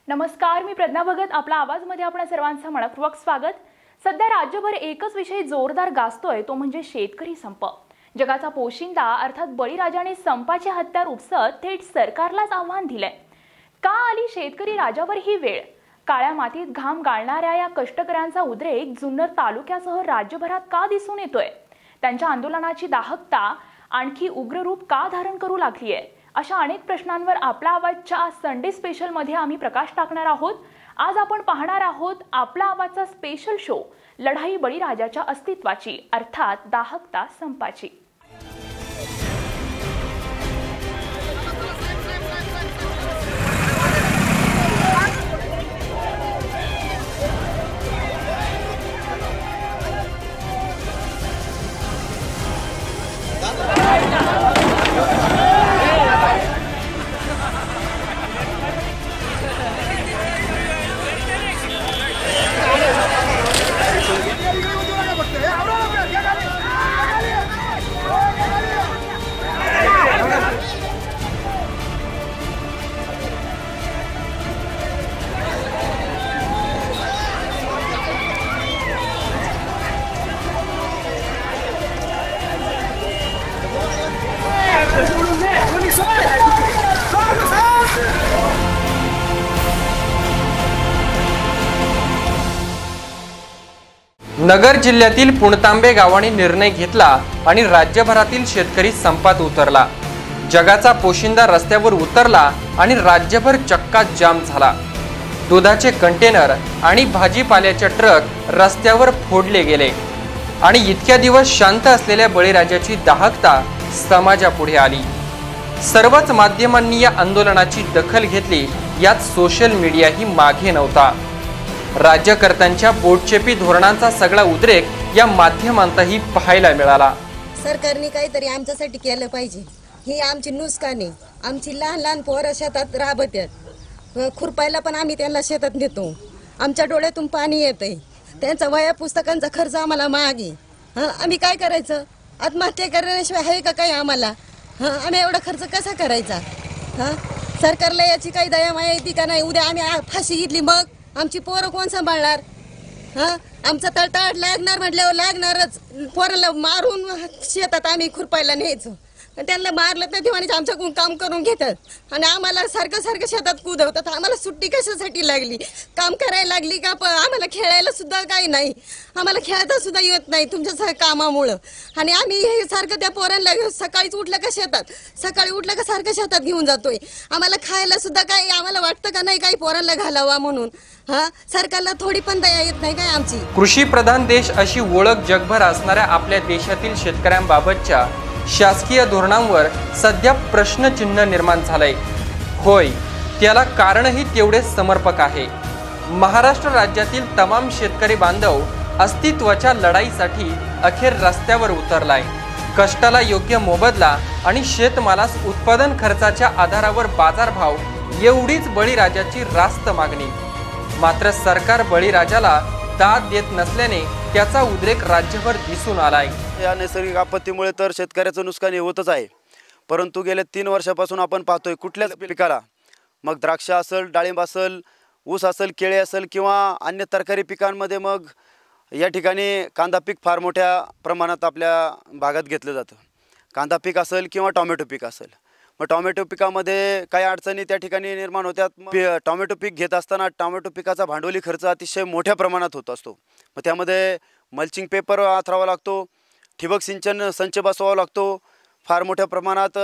नमस्कार, मी प्रज्ञा भगत. आपला आवाजमध्ये आपल्या सर्वांचं मनपूर्वक स्वागत. सध्या राज्यभर एकच विषय जोरदार गाजतोय, तो म्हणजे शेतकरी संप. जगाचा पोशिंदा अर्थात बळीराजाने संपाचे हत्यार उपसत थेट सरकारलाच आव्हान दिलंय. का आली शेतकरी राजावर ही वेळ? काळ्या मातीत घाम गाळणाऱ्या या कष्टकऱ्यांचा उद्रेक जुन्नर तालुक्यासह राज्यभरात का दिसून येतोय? त्यांच्या आंदोलनाची दाहकता आणखी उग्र रूप का धारण करू लागली आहे? अशा अनेक प्रश्नांवर आपला आवाजच्या संडे स्पेशल मध्ये आम्ही प्रकाश टाकणार आहोत. आज आपण पाहणार आहोत आपला आवाजचा स्पेशल शो, लढाई बळीराजाच्या अस्तित्वाची अर्थात दाहकता संपाची. नगर जिल्ह्यातील पुणतांबे गावाने निर्णय घेतला आणि राज्यभरातील शेतकरी संपात उतरला. जगाचा पोशिंदा रस्त्यावर उतरला आणि राज्यभर चक्का जाम झाला. दुधाचे कंटेनर आणि भाजीपाल्याचे ट्रक रस्त्यावर फोडले गेले आणि इतक्या दिवस शांत असलेल्या बळीराजाची दाहकता समाजापुढे आली. सर्वच माध्यमांनी या आंदोलनाची दखल घेतली. यात सोशल मीडियाही मागे नव्हता. राज्यकर्त्यांच्या बोटचेपी धोरणांचा सगळा उद्रेक या माध्यमांतही पाहायला मिळाला. सरकारने काहीतरी आमच्यासाठी केलं पाहिजे. ही आमची नुसकानी. आमची लहान लहान पोरं शेतात राबत्यात. खुरपायला पण आम्ही त्यांना शेतात नेतो. आमच्या डोळ्यातून पाणी येतंय. त्यांचा वह्या पुस्तकांचा खर्च आम्हाला मागे. आम्ही काय करायचं? आत्महत्या करण्याशिवाय आहे का काही आम्हाला? आम्ही एवढा खर्च कसा करायचा? सरकारला याची काही दया माया येते का नाही? उद्या आम्ही फाशी घेतली मग आमची पोरं कोण सांभाळणार? आमचा तळतळ लागणार म्हटल्यावर लागणारच. पोराला मारून शेतात आम्ही खुरपायला न्यायचो. त्यांना मारलं तर दिवाणीच आमच्याकडून काम करून घेतात आणि आम्हाला सारखं सारखं शेतात कुदवतात. आम्हाला सुट्टी कशासाठी लागली? काम करायला लागली का? आम्हाला खेळायला सुद्धा काही नाही. आम्हाला खेळता सुद्धा येत नाही तुमच्या कामामुळं. आणि आम्ही हे सारखं त्या पोरांना सकाळीच उठलं का शेतात, सकाळी उठलं का सारखं शेतात घेऊन जातोय. आम्हाला खायला सुद्धा काही आम्हाला वाटतं का नाही काही पोरांना घालावा म्हणून? सरकारला थोडी पण दया येत नाही काय आमची? कृषी प्रधान देश अशी ओळख जगभर असणाऱ्या आपल्या देशातील शेतकऱ्यांबाबतच्या शासकीय धोरणांवर सध्या प्रश्नचिन्ह निर्माण झालंय. होय, त्याला कारणही तेवढे समर्पक आहे. महाराष्ट्र राज्यातील तमाम शेतकरी बांधव अस्तित्वाच्या लढाईसाठी अखेर रस्त्यावर उतरलाय. कष्टाला योग्य मोबदला आणि शेतमालास उत्पादन खर्चाच्या आधारावर बाजारभाव एवढीच बळीराजाची रास्त मागणी. मात्र सरकार बळीराजाला दाद देत नसल्याने त्याचा उद्रेक राज्यभर दिसून आलाय. या नैसर्गिक आपत्तीमुळे तर शेतकऱ्याचं नुकसान होतच आहे. परंतु गेल्या 3 वर्षापासून आपण पाहतोय कुठल्याच पिकाला, मग द्राक्ष असेल, डाळिंब असेल, ऊस असेल, केळे असेल किंवा अन्य तरकारी पिकांमध्ये, मग या ठिकाणी कांदा पीक फार मोठ्या प्रमाणात आपल्या भागात घेतलं जातं. कांदा पीक असेल किंवा टोमॅटो पीक असेल. मग टोमॅटो पिकामध्ये काही अडचणी त्या ठिकाणी निर्माण होत्यात. टोमॅटो पीक घेत असताना टोमॅटो पिकाचा भांडवली खर्च अतिशय मोठ्या प्रमाणात होत असतो. मग त्यामध्ये मल्चिंग पेपर आथरावा लागतो, ठिबक सिंचन संच बसवावा लागतो, फार मोठ्या प्रमाणात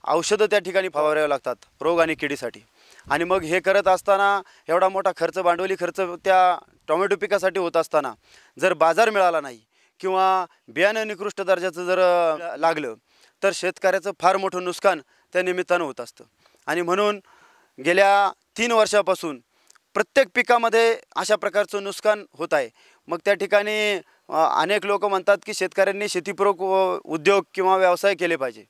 औषधं त्या ठिकाणी फवारावे लागतात रोग आणि किडीसाठी. आणि मग हे करत असताना एवढा मोठा खर्च, भांडवली खर्च त्या टोमॅटो पिकासाठी होत असताना जर बाजार मिळाला नाही किंवा बियाणं निकृष्ट दर्जाचं जर लागलं तर शेतकऱ्याचं फार मोठं नुकसान त्या निमित्तानं होत असतं. आणि म्हणून गेल्या 3 वर्षापासून प्रत्येक पिकामध्ये अशा प्रकारचं नुकसान होत आहे. मग त्या ठिकाणी अनेक लोक म्हणतात की शेतकऱ्यांनी शेतीपूरक उद्योग किंवा व्यवसाय केले पाहिजे.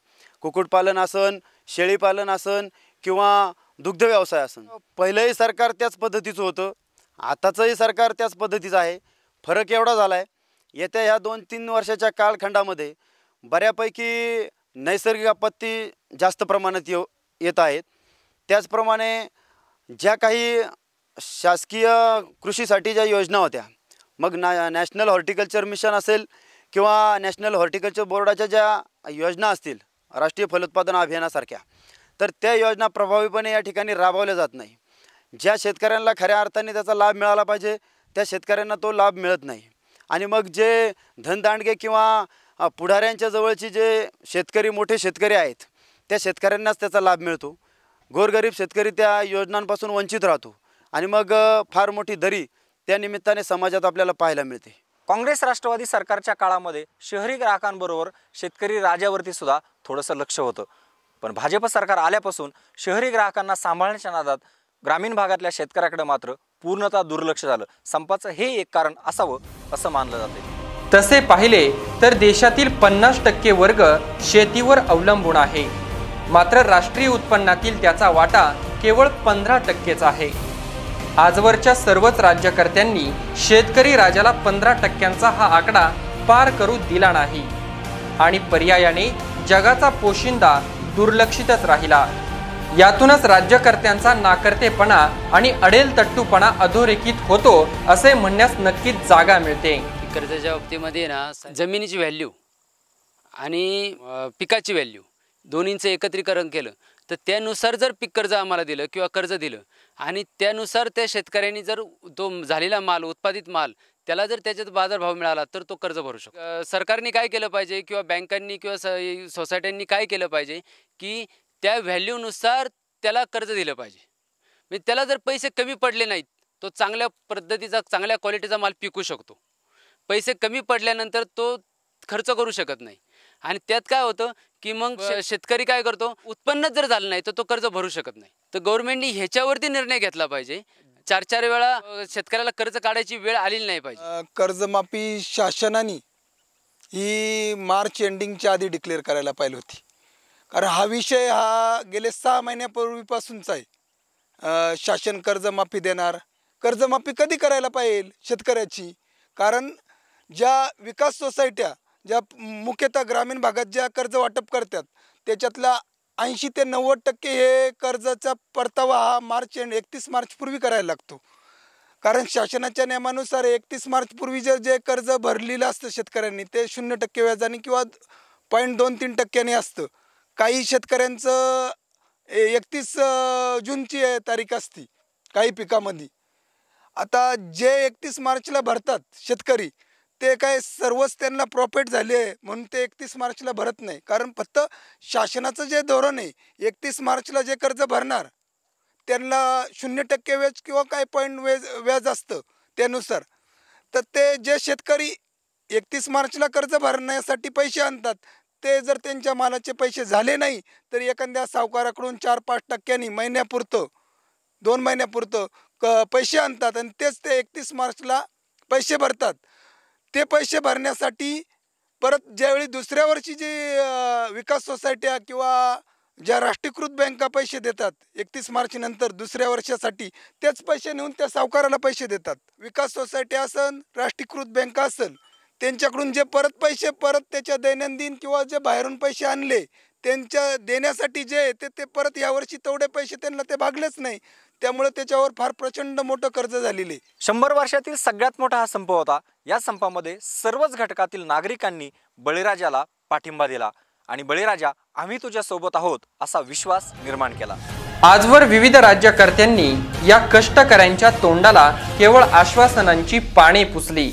कुक्कुटपालन असन, शेळीपालन असन किंवा दुग्ध व्यवसाय असन. पहिलंही सरकार त्याच पद्धतीचं होतं, आताचंही सरकार त्याच पद्धतीचं आहे. फरक एवढा झाला आहे, येत्या ह्या 2-3 वर्षाच्या कालखंडामध्ये बऱ्यापैकी नैसर्गिक आपत्ती जास्त प्रमाणात येत आहेत. त्याचप्रमाणे ज्या काही शासकीय कृषीसाठी ज्या योजना होत्या, मग नॅशनल हॉर्टिकल्चर मिशन असेल किंवा नॅशनल हॉर्टिकल्चर बोर्डाच्या ज्या योजना असतील राष्ट्रीय फलोत्पादन अभियानासारख्या, तर त्या योजना प्रभावीपणे या ठिकाणी राबवल्या जात नाही. ज्या शेतकऱ्यांना खऱ्या अर्थाने त्याचा लाभ मिळाला पाहिजे त्या शेतकऱ्यांना तो लाभ मिळत नाही. आणि मग जे धनदांडगे किंवा पुढाऱ्यांच्या जवळचे जे शेतकरी मोठे शेतकरी आहेत त्या शेतकऱ्यांनाच त्याचा लाभ मिळतो. गोरगरीब शेतकरी त्या योजनांपासून वंचित राहतो आणि मग फार मोठी दरी त्या निमित्ताने समाजात आपल्याला पाहायला मिळते. काँग्रेस राष्ट्रवादी सरकारच्या काळामध्ये शहरी ग्राहकांबरोबर शेतकरी राजावरती सुद्धा थोडंसं लक्ष होतं, पण भाजप सरकार आल्यापासून शहरी ग्राहकांना सांभाळण्याच्या नादात ग्रामीण भागातल्या शेतकऱ्याकडे मात्र पूर्णतः दुर्लक्ष झालं. संपाचं हे एक कारण असावं असं मानलं जाते. तसे पाहिले तर देशातील 50% वर्ग शेतीवर अवलंबून आहे, मात्र राष्ट्रीय उत्पन्नातील त्याचा वाटा केवळ 15%च आहे. आजवरच्या सर्वच राज्यकर्त्यांनी शेतकरी राजाला 15%चा हा आकडा पार करू दिला नाही आणि पर्यायाने जगाचा पोशिंदा दुर्लक्षितच राहिला. यातूनच राज्यकर्त्यांचा नाकर्तेपणा आणि अडेलतट्टूपणा अधोरेखित होतो असे म्हणण्यास नक्कीच जागा मिळते. कर्जाच्या बाबतीमध्ये ना जमिनीची व्हॅल्यू आणि पिकाची व्हॅल्यू दोन्हींचं एकत्रीकरण केलं तर त्यानुसार जर पीक कर्ज आम्हाला दिलं किंवा कर्ज दिलं आणि त्यानुसार त्या शेतकऱ्यांनी जर तो झालेला माल उत्पादित माल त्याला जर त्याच्यात बाजारभाव मिळाला तर तो कर्ज भरू शकतो. सरकारने काय केलं पाहिजे किंवा बँकांनी किंवा सोसायट्यांनी काय केलं पाहिजे की त्या व्हॅल्यूनुसार त्याला कर्ज दिलं पाहिजे. म्हणजे त्याला जर पैसे कमी पडले नाहीत तो चांगल्या पद्धतीचा चांगल्या क्वालिटीचा माल पिकू शकतो. पैसे कमी पडल्यानंतर तो खर्च करू शकत नाही आणि त्यात काय होतं की मग शेतकरी काय करतो, उत्पन्नच जर झालं नाही तर तो कर्ज भरू शकत नाही. तर गव्हर्नमेंटनी ह्याच्यावरती निर्णय घेतला पाहिजे. 4-4 वेळा शेतकऱ्याला कर्ज काढायची वेळ आलेली नाही पाहिजे. कर्जमाफी शासनाने ही मार्च एंडिंगच्या आधी डिक्लेअर करायला पाहिजे होती, कारण हा विषय हा गेले 6 महिन्यापूर्वीपासूनचा आहे. शासन कर्जमाफी देणार, कर्जमाफी कधी करायला पाहिजे शेतकऱ्याची, कारण ज्या विकास सोसायट्या ज्या मुख्यतः ग्रामीण भागात ज्या कर्ज वाटप करतात त्याच्यातला 80 ते 90% हे कर्जाचा परतावा हा 31 मार्च पूर्वी करायला लागतो. कारण शासनाच्या नियमानुसार 31 मार्च पूर्वी जे कर्ज भरलेलं असतं शेतकऱ्यांनी ते 0% व्याजाने किंवा 0.23% असतं. काही शेतकऱ्यांचं 31 जूनची तारीख असते काही पिकामध्ये. आता जे 31 मार्चला भरतात शेतकरी ते काय सर्वच त्यांना प्रॉफिट झाले म्हणून ते 31 मार्चला भरत नाही, कारण फक्त शासनाचं जे धोरण आहे 31 मार्चला जे कर्ज भरणार त्यांना 0% व्याज किंवा काय पॉईंट व्याज असतं त्यानुसार. तर ते जे शेतकरी 31 मार्चला कर्ज भरण्यासाठी पैसे आणतात ते जर त्यांच्या मालाचे पैसे झाले नाही तर एखाद्या सावकाराकडून 4-5% महिन्यापुरतं 2 महिन्यापुरतं पैसे आणतात आणि तेच ते 31 मार्चला पैसे भरतात. ते पैसे भरण्यासाठी परत ज्यावेळी दुसऱ्या वर्षी जी विकास सोसायट्या किंवा ज्या राष्ट्रीयकृत बँका पैसे देतात 31 मार्च नंतर दुसऱ्या वर्षासाठी तेच पैसे नेऊन त्या सावकाराला पैसे देतात. विकास सोसायट्या असन राष्ट्रीयकृत बँका असेल त्यांच्याकडून जे पैसे त्याच्या दैनंदिन किंवा जे बाहेरून पैसे आणले त्यांच्या देण्यासाठी जे ते परत यावर्षी तेवढे पैसे त्यांना ते भागलेच नाही, त्यामुळे त्याच्यावर फार प्रचंड मोठं कर्ज झालेले. 100 वर्षातील सगळ्यात मोठा हा संप होता. या संपामध्ये सर्वच घटकातील नागरिकांनी बळीराजाला पाठिंबा दिला आणि बळीराजा आम्ही तुझ्या सोबत आहोत असा विश्वास निर्माण केला. आजवर विविध राज्यकर्त्यांनी या कष्टकऱ्यांच्या तोंडाला केवळ आश्वासनांची पाने पुसली.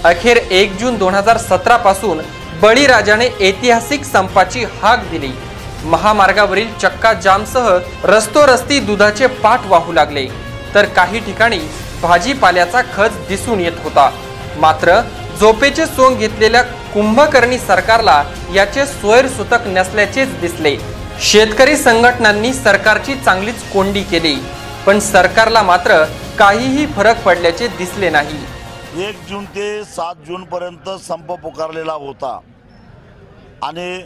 अखेर 1 जून 2017 पासून बळीराजाने ऐतिहासिक संपाची हाक दिली. महामार्गावरील चक्का जामसह रस्तोरस्ती दुधाचे पाट वाहू लागले तर काही ठिकाणी भाजीपाल्याचा खच दिसून येत होता. मात्र झोपेचे सोंग घेतलेल्या कुंभकर्णी सरकारला याचे सोयरसूतक नसल्याचेच दिसले. शेतकरी संघटनांनी सरकारची चांगलीच कोंडी केली पण सरकारला मात्र काहीही फरक पडल्याचे दिसले नाही. 1 जून ते 7 जूनपर्यंत संप पुकारलेला होता आणि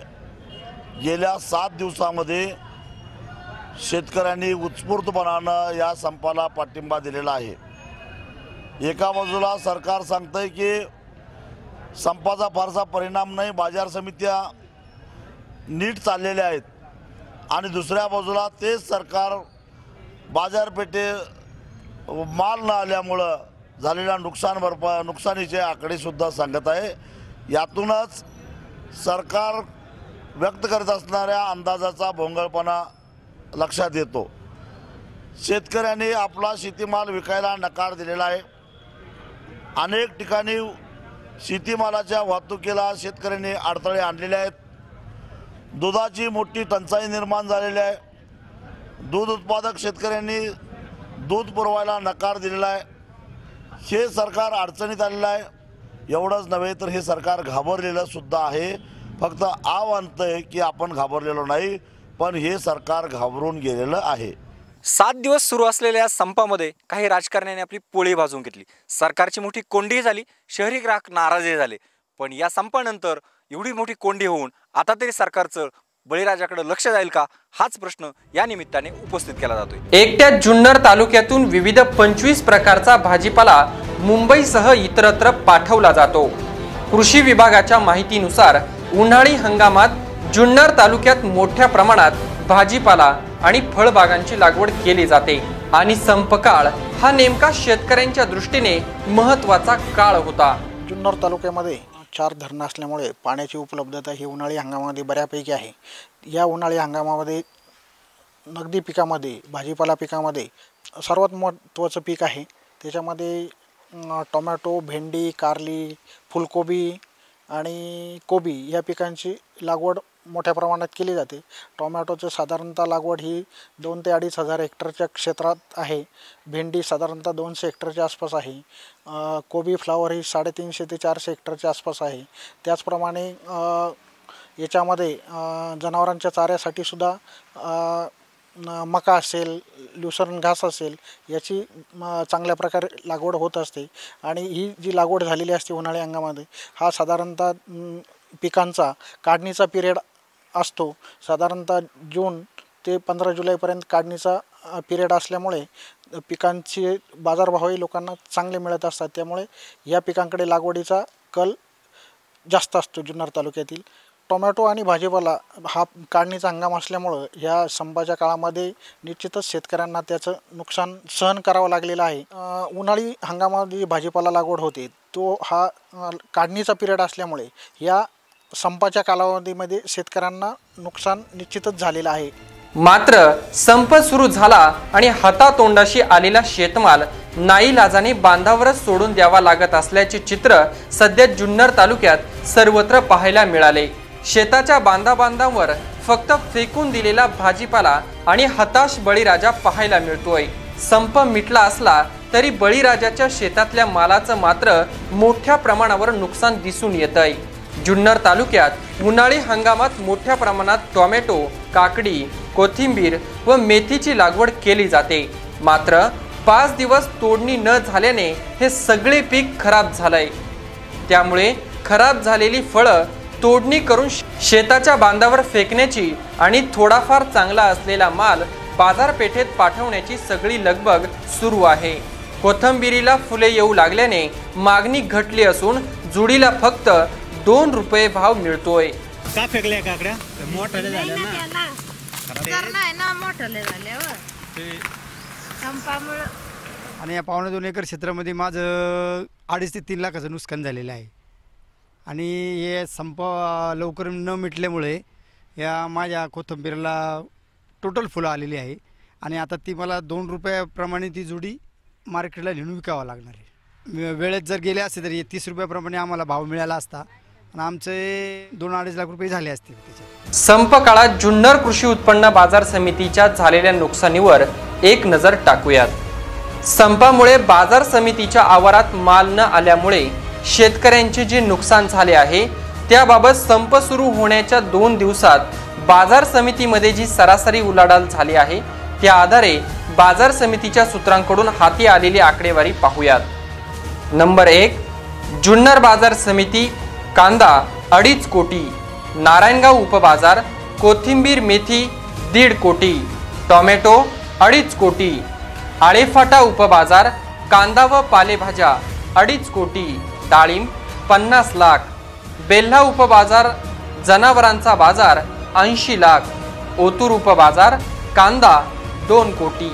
गेल्या 7 दिवसामध्ये शेतकऱ्यांनी उत्स्फूर्तपणानं या संपाला पाठिंबा दिलेला आहे. एका बाजूला सरकार सांगतंय की संपाचा फारसा परिणाम नाही, बाजार समित्या नीट चाललेल्या आहेत आणि दुसऱ्या बाजूला तेच सरकार बाजारपेठे माल न आल्यामुळं झालेल्या नुकसानीचे आकडेसुद्धा सांगत आहे. यातूनच सरकार व्यक्त करत असणाऱ्या अंदाजाचा भोंगळपणा लक्षात येतो. शेतकऱ्यांनी आपला शेतीमाल विकायला नकार दिलेला आहे. अनेक ठिकाणी शेतीमालाच्या वाहतुकीला शेतकऱ्यांनी अडथळे आणलेले आहेत. दुधाची मोठी टंचाई निर्माण झालेली आहे. दूध उत्पादक शेतकऱ्यांनी दूध पुरवायला नकार दिलेला आहे. हे सरकार अडचणीत आलेलं आहे. एवढंच नव्हे तर हे सरकार घाबरलेलं सुद्धा आहे. फक्त आव आणतंय की आपण घाबरलेलो नाही, पण हे सरकार घाबरून गेलेलं आहे. 7 दिवस सुरू असलेल्या या संपामध्ये काही राजकारण्यांनी आपली पोळी भाजून घेतली. सरकारची मोठी कोंडी झाली, शहरी ग्राहक नाराजही झाले. पण या संपानंतर एवढी मोठी कोंडी होऊन आता तरी सरकारचं बळीराजाकडे लक्ष जाईल का, हाच प्रश्न या निमित्ताने उपस्थित केला जातोय. एकट्या जुन्नर तालुक्यातून विविध 25 प्रकारचा भाजीपाला मुंबईसह इतरत्र पाठवला जातो. कृषी विभागाच्या माहितीनुसार उन्हाळी हंगामात जुन्नर तालुक्यात मोठ्या प्रमाणात भाजीपाला आणि फळबागांची लागवड केली जाते आणि संप काळ हा नेमका शेतकऱ्यांच्या दृष्टीने महत्त्वाचा काळ होता. जुन्नर तालुक्यामध्ये 4 धरणं असल्यामुळे पाण्याची उपलब्धता ही उन्हाळी हंगामामध्ये बऱ्यापैकी आहे. या उन्हाळी हंगामामध्ये नगदी पिकामध्ये, भाजीपाला पिकामध्ये सर्वात महत्त्वाचं पीक आहे. त्याच्यामध्ये टोमॅटो, भेंडी, कारली, फुलकोबी आणि कोबी या पिकांची लागवड मोठ्या प्रमाणात केली जाते. टोमॅटोचं साधारणतः लागवड ही 2 ते 2.5 हजार हेक्टरच्या क्षेत्रात आहे. भेंडी साधारणतः 200 हेक्टरच्या आसपास आहे. कोबी फ्लावर ही 350 ते 400 हेक्टरच्या आसपास आहे. त्याचप्रमाणे याच्यामध्ये जनावरांच्या चाऱ्यासाठी सुद्धा मका असेल, ल्युसर्न घास असेल याची चांगल्या प्रकारे लागवड होत असते. आणि ही जी लागवड झालेली असते उन्हाळी हंगामामध्ये हा साधारणतः पिकांचा काढणीचा पिरियड असतो. साधारणतः जून ते 15 जुलैपर्यंत काढणीचा पिरियड असल्यामुळे पिकांचे बाजारभावही लोकांना चांगले मिळत असतात. त्यामुळे या पिकांकडे लागवडीचा कल जास्त असतो जुन्नर तालुक्यातील. टोमॅटो आणि भाजीपाला हा काढणीचा हंगाम असल्यामुळं ह्या संपाच्या काळामध्ये निश्चितच शेतकऱ्यांना त्याचं नुकसान सहन करावं लागलेलं आहे. उन्हाळी हंगामामध्ये भाजीपाला लागवड होते तो हा काढणीचा पिरियड असल्यामुळे या संपाच्या कालावधीमध्ये शेतकऱ्यांना नुकसान निश्चितच झालेलं आहे. मात्र संप सुरू झाला आणि हातातोंडाशी आलेला शेतमाल नाईलाजाने बांधावरच सोडून द्यावा लागत असल्याचे चित्र सध्या जुन्नर तालुक्यात सर्वत्र पाहायला मिळाले. शेताच्या बांधावर फक्त फेकून दिलेला भाजीपाला आणि हताश बळीराजा पाहायला मिळतोय. संप मिटला असला तरी बळीराजाच्या शेतातल्या मालाचं मात्र मोठ्या प्रमाणावर नुकसान दिसून येतंय. जुन्नर तालुक्यात उन्हाळी हंगामात मोठ्या प्रमाणात टोमॅटो, काकडी, कोथिंबीर व मेथीची लागवड केली जाते. मात्र 5 दिवस तोडणी न झाल्याने हे सगळे पीक खराब झालंय. त्यामुळे खराब झालेली फळं तोडणी करून शेताच्या बांधावर फेकण्याची आणि थोडाफार चांगला असलेला माल बाजारपेठेत पाठवण्याची सगळी लगबग सुरू आहे. कोथिंबीरीला फुले येऊ लागल्याने मागणी घटली असून जुडीला फक्त 2 रुपये भाव मिळतोय. का फेकल्या काकड्या? मोठाले झाले ना. आणि या 2.25 एकर क्षेत्रामध्ये माझं 2.5 ते 3 लाखाचं नुकसान झालेलं आहे. आणि हे संप लवकर न मिटल्यामुळे या माझ्या कोथिंबीरला टोटल फुलं आलेली आहे. आणि आता ती मला 2 रुपयाप्रमाणे ती जुडी मार्केटला नेऊन विकावं लागणार आहे. वेळेत जर गेले असते तरी 30 रुपयाप्रमाणे आम्हाला भाव मिळाला असता आणि आमचे 2-2.5 लाख रुपये झाले असते. संप काळात जुन्नर कृषी उत्पन्न बाजार समितीच्या झालेल्या नुकसानीवर एक नजर टाकूयात. संपामुळे बाजार समितीच्या आवारात माल न आल्यामुळे शेतकऱ्यांचे जे नुकसान झाले आहे त्याबाबत संप सुरू होण्याच्या 2 दिवसात बाजार समितीमध्ये जी सरासरी उलाढाल झाली आहे त्या आधारे बाजार समितीच्या सूत्रांकडून हाती आलेली आकडेवारी पाहूयात. नंबर 1, जुन्नर बाजार समिती कांदा 2.5 कोटी, नारायणगाव उपबाजार कोथिंबीर मेथी 1.5 कोटी, टोमॅटो 2.5 कोटी, आळेफाटा उपबाजार कांदा व पालेभाज्या 2.5 कोटी, डाळिंब 50 लाख, बेल्हा उपबाजार जनावरांचा बाजार 80 लाख, ओतूर उपबाजार कांदा 2 कोटी,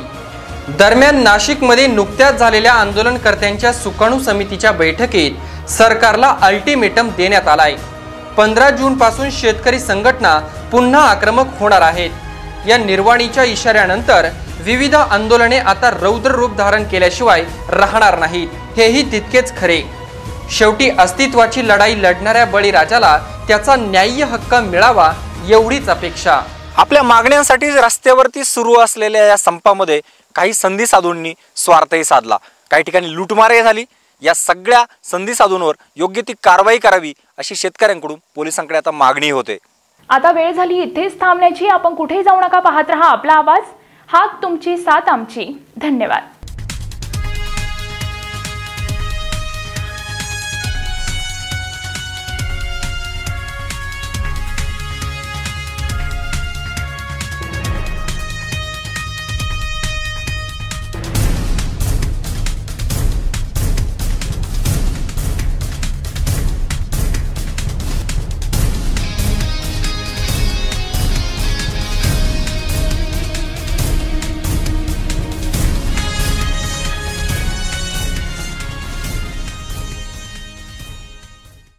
दरम्यान नाशिकमध्ये नुकत्याच झालेल्या आंदोलनकर्त्यांच्या सुकाणू समितीच्या बैठकीत सरकारला अल्टिमेटम देण्यात आलाय। 15 जून पासून शेतकरी संघटना पुन्हा आक्रमक होणार आहेत। या निर्वाणीच्या इशाऱ्यानंतर विविध आंदोलने आता रौद्र रूप धारण केल्याशिवाय राहणार नाहीत, हेही तितकेच खरे। शेवटी अस्तित्वाची लढाई लढणाऱ्या बळीराजाला त्याचा न्याय्य हक्क मिळावा एवढीच अपेक्षा। आपल्या मागण्यांसाठी रस्त्यावरती सुरू असलेल्या या संपामध्ये काही संधी साधूंनी स्वार्थही साधला, काही ठिकाणी लूटमारही झाली। या सगळ्या संधी साधूंवर योग्य ती कारवाई करावी अशी शेतकऱ्यांकडून पोलिसांकडे आता मागणी होते। आता वेळ झाली इथेच थांबण्याची। आपण कुठेही जाऊ नका, पाहत रहा आपला आवाज, हाक तुमची साथ आमची। धन्यवाद।